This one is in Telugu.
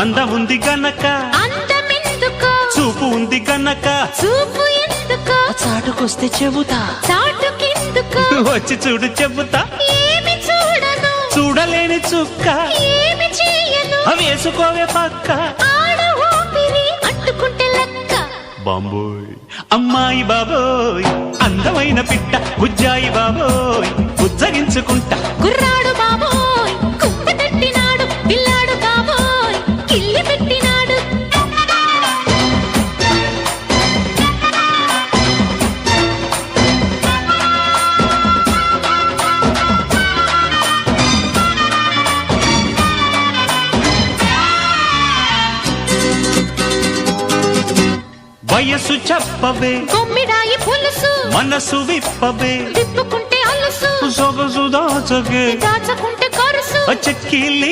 అందం ఉంది గనక అందమెందుకో చూపు ఉంది గనక చూపు ఎందుకో చాటుకొస్తే చెబుతా చాటుకెందుకో వచ్చి చూడు చెబుతా ఏమి చూడను చూడలేని చుక్క ఏమి చేయను వేసుకోవే పక్క ఆడ ఊపిరి అంటుకుంటే లెక్క బాంబోయ్ అమ్మాయి బాబోయ్ అందమైన పిట్ట బుజ్జాయి బాబోయ్ బుజ్జగించుకుంటా కుర్రాడు బాబోయ్ కుప్ప తట్టినాడు పిల్లాడు బాబోయ్ కిల్లి పెట్టినాడు వయసు చెప్పవే కొమ్మిడాయి పులుసు మనసు విప్పవే తిప్పుకుంటే అలుసు సొగసు దాచగే దాచకుంటే కరుసు చెక్కిలి